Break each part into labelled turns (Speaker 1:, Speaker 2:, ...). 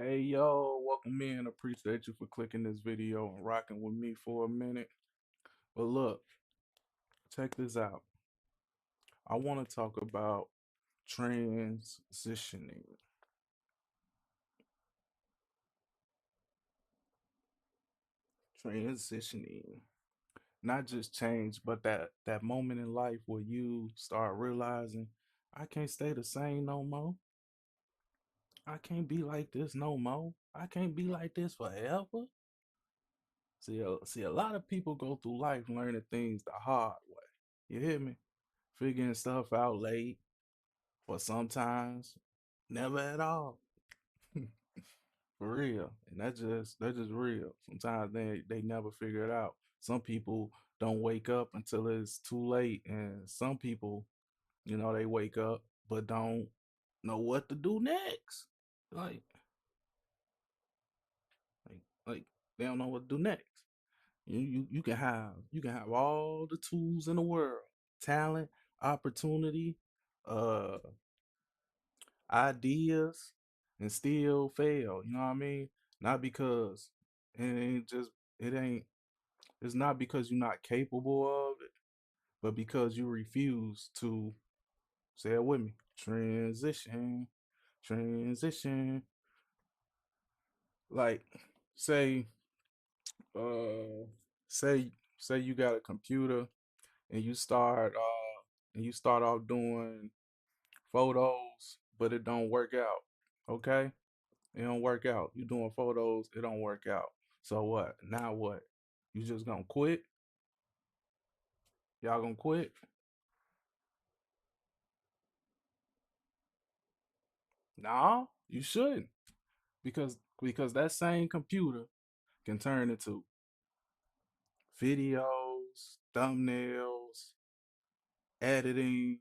Speaker 1: Hey yo, welcome in. Appreciate you for clicking this video and rocking with me for a minute. But look, check this out. I want to talk about transitioning. Transitioning. Not just change, but that moment in life where you start realizing I can't stay the same no more. I can't be like this no more. I can't be like this forever. See, a lot of people go through life learning things the hard way. You hear me? Figuring stuff out late, or sometimes never at all. For real. And that's just real. Sometimes they never figure it out. Some people don't wake up until it's too late, and some people, they wake up but don't know what to do next. Like like they don't know what to do next. You can have all the tools in the world, talent, opportunity, uh ideas, and still fail. You know what I mean? Not because it ain't just it ain't it's not because you're not capable of it, but because you refuse to, say it with me, transition, transition. Like, say uh say you got a computer, and you start off doing photos, but it don't work out. Okay? It don't work out. You doing photos, it don't work out. So what? Now what? You just gonna quit? Y'all gonna quit? Nah, you shouldn't. Because that same computer can turn into videos, thumbnails, editing,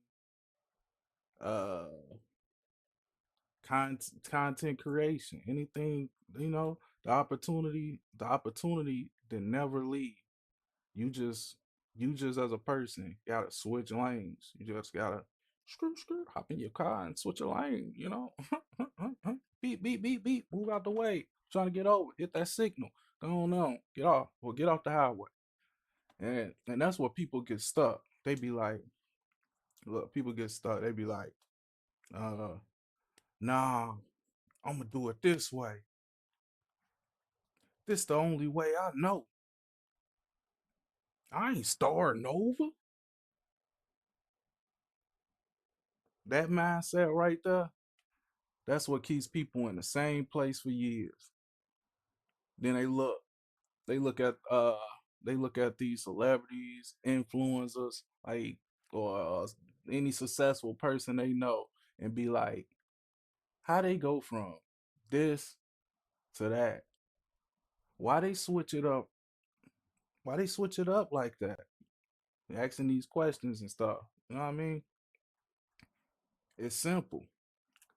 Speaker 1: uh content creation, anything, the opportunity did never leave. You just you just as a person gotta switch lanes. You just gotta hop in your car and switch a lane. Beep, beep, beep, beep, move out the way. Trying to get over, hit that signal. Go on, get off. Well, get off the highway. And that's where people get stuck. They be like, look, people get stuck. They be like, uh, nah, I'm gonna do it this way. This the only way I know. I ain't starting over. That mindset right there, that's what keeps people in the same place for years. Then they look at they look at these celebrities, influencers, like, or any successful person they know, and be like, how they go from this to that? Why they switch it up? Why they switch it up like that? They're asking these questions and stuff. You know what I mean? It's simple.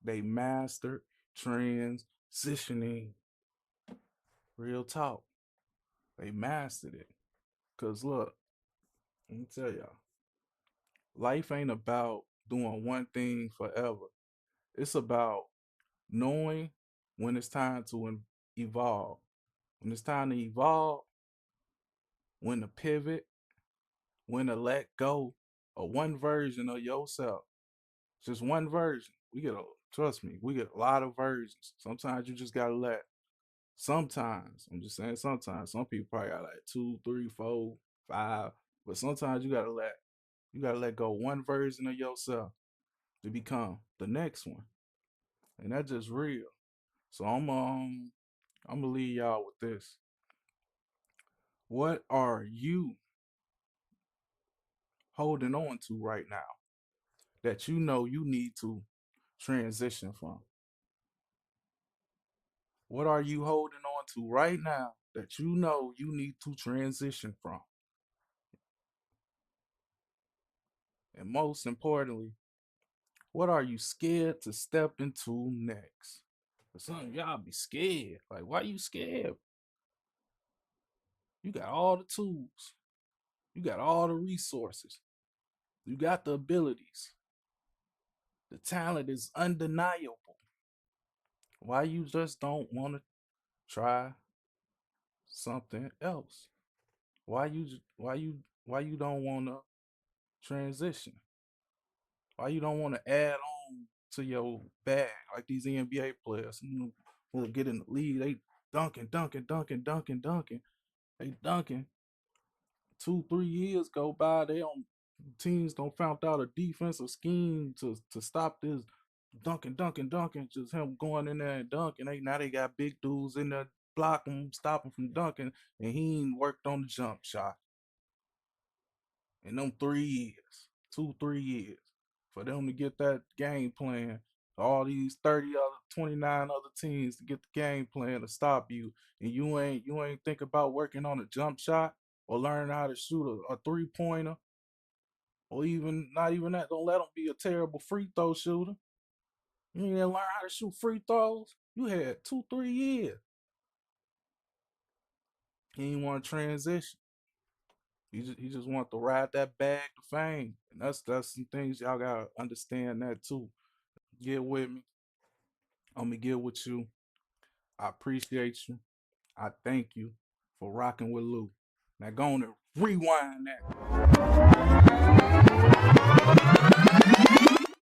Speaker 1: They mastered transitioning. Real talk. They mastered it. Cause look, let me tell y'all, life ain't about doing one thing forever. It's about knowing when it's time to evolve. When it's time to evolve, when to pivot, when to let go of one version of yourself. Just one version. Trust me, we get a lot of versions. Sometimes you just gotta let. Sometimes, I'm just saying sometimes. Some people probably got like two, three, four, five. But sometimes you gotta let go one version of yourself to become the next one. And that's just real. So I'm gonna leave y'all with this. What are you holding on to right now that you know you need to transition from? What are you holding on to right now that you know you need to transition from? And most importantly, what are you scared to step into next? For some of y'all be scared. Like, why you scared? You got all the tools. You got all the resources. You got the abilities. The talent is undeniable. Why you just don't want to try something else? Why you don't want to transition? Why you don't want to add on to your bag like these NBA players? Will get in the league, they dunking. They dunking. 2, 3 years go by, they don't teams don't found out a defensive scheme to stop this dunking. Just him going in there and dunking. Now they got big dudes in there blocking him, stopping from dunking, and he ain't worked on the jump shot in them 3 years, 2, 3 years, for them to get that game plan. All these 29 other teams to get the game plan to stop you, and you ain't think about working on a jump shot or learn how to shoot a 3 pointer, or even not even that. Don't let them be a terrible free throw shooter. You ain't learn how to shoot free throws. You had 2, 3 years. He ain't want to transition. He just want to ride that bag to fame, and that's some things y'all gotta understand that too. Get with me. I'm gonna get with you. I appreciate you. I thank you for rocking with Lou. Now go on and rewind that.